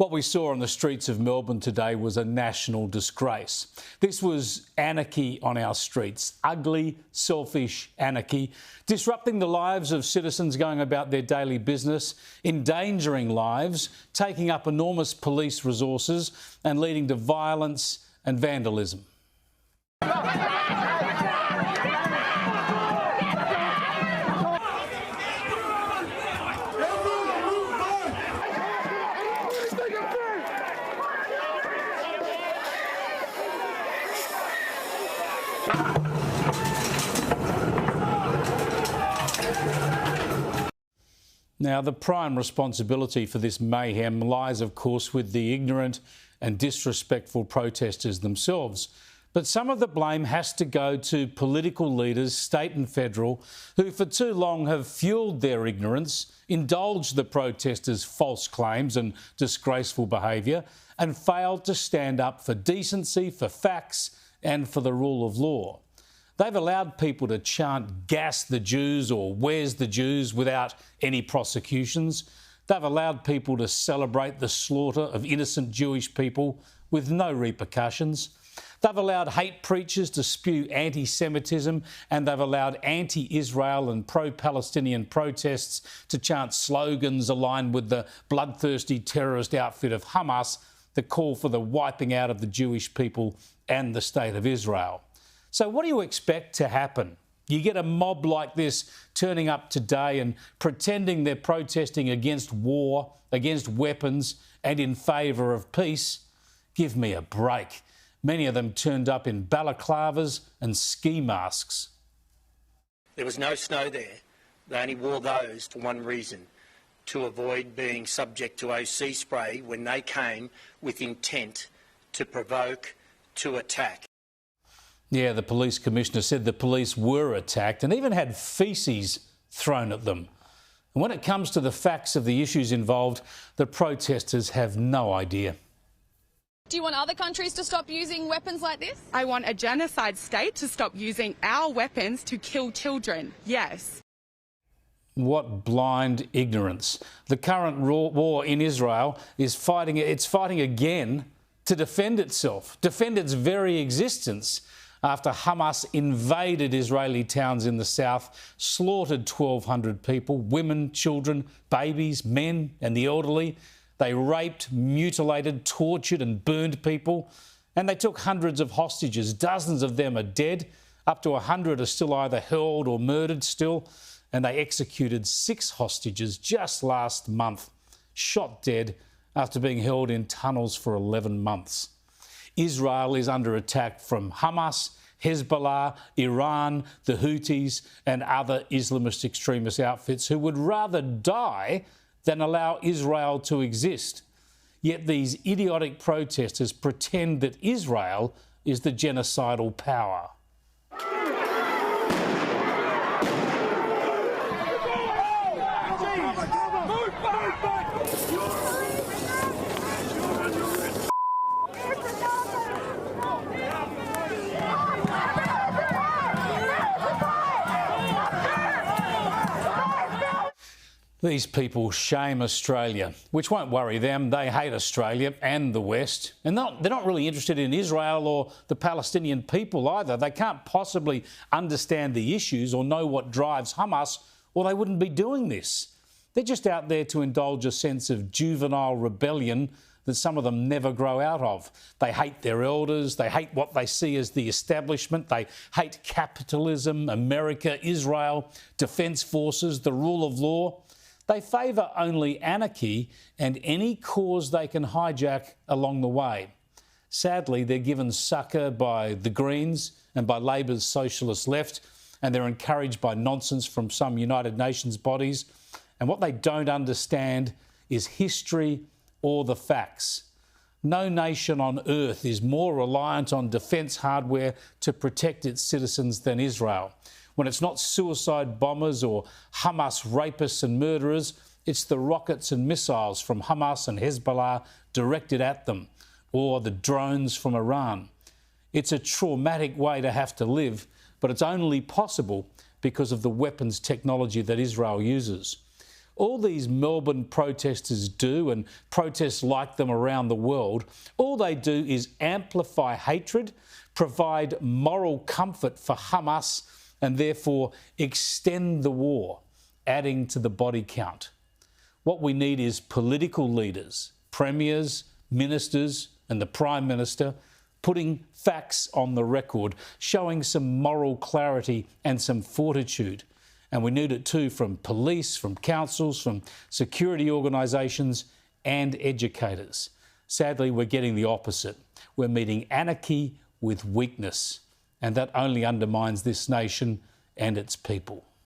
What we saw on the streets of Melbourne today was a national disgrace. This was anarchy on our streets, ugly, selfish anarchy, disrupting the lives of citizens going about their daily business, endangering lives, taking up enormous police resources and leading to violence and vandalism. Now, the prime responsibility for this mayhem lies, of course, with the ignorant and disrespectful protesters themselves. But some of the blame has to go to political leaders, state and federal, who for too long have fuelled their ignorance, indulged the protesters' false claims and disgraceful behaviour, and failed to stand up for decency, for facts and for the rule of law. They've allowed people to chant "gas the Jews" or "where's the Jews" without any prosecutions. They've allowed people to celebrate the slaughter of innocent Jewish people with no repercussions. They've allowed hate preachers to spew anti-Semitism, and they've allowed anti-Israel and pro-Palestinian protests to chant slogans aligned with the bloodthirsty terrorist outfit of Hamas that call for the wiping out of the Jewish people and the State of Israel. So what do you expect to happen? You get a mob like this turning up today and pretending they're protesting against war, against weapons and in favour of peace? Give me a break. Many of them turned up in balaclavas and ski masks. There was no snow there. They only wore those for one reason: to avoid being subject to OC spray when they came with intent to provoke, to attack. Yeah, the police commissioner said the police were attacked and even had feces thrown at them. And when it comes to the facts of the issues involved, the protesters have no idea. Do you want other countries to stop using weapons like this? I want a genocide state to stop using our weapons to kill children, yes. What blind ignorance. The current war in Israel is fighting again to defend itself, defend its very existence, after Hamas invaded Israeli towns in the south, slaughtered 1,200 people, women, children, babies, men and the elderly. They raped, mutilated, tortured and burned people, and they took hundreds of hostages. Dozens of them are dead. Up to 100 are still either held or murdered still, and they executed 6 hostages just last month, shot dead after being held in tunnels for 11 months. Israel is under attack from Hamas, Hezbollah, Iran, the Houthis and other Islamist extremist outfits who would rather die than allow Israel to exist. Yet these idiotic protesters pretend that Israel is the genocidal power. These people shame Australia, which won't worry them. They hate Australia and the West. And they're not really interested in Israel or the Palestinian people either. They can't possibly understand the issues or know what drives Hamas, or they wouldn't be doing this. They're just out there to indulge a sense of juvenile rebellion that some of them never grow out of. They hate their elders. They hate what they see as the establishment. They hate capitalism, America, Israel, defence forces, the rule of law. They favour only anarchy and any cause they can hijack along the way. Sadly, they're given succor by the Greens and by Labor's socialist left, and they're encouraged by nonsense from some United Nations bodies. And what they don't understand is history or the facts. No nation on earth is more reliant on defence hardware to protect its citizens than Israel. When it's not suicide bombers or Hamas rapists and murderers, it's the rockets and missiles from Hamas and Hezbollah directed at them, or the drones from Iran. It's a traumatic way to have to live, but it's only possible because of the weapons technology that Israel uses. All these Melbourne protesters do, and protests like them around the world, all they do is amplify hatred, provide moral comfort for Hamas, and therefore extend the war, adding to the body count. What we need is political leaders, premiers, ministers, and the Prime Minister putting facts on the record, showing some moral clarity and some fortitude. And we need it too from police, from councils, from security organisations and educators. Sadly, we're getting the opposite. We're meeting anarchy with weakness, and that only undermines this nation and its people.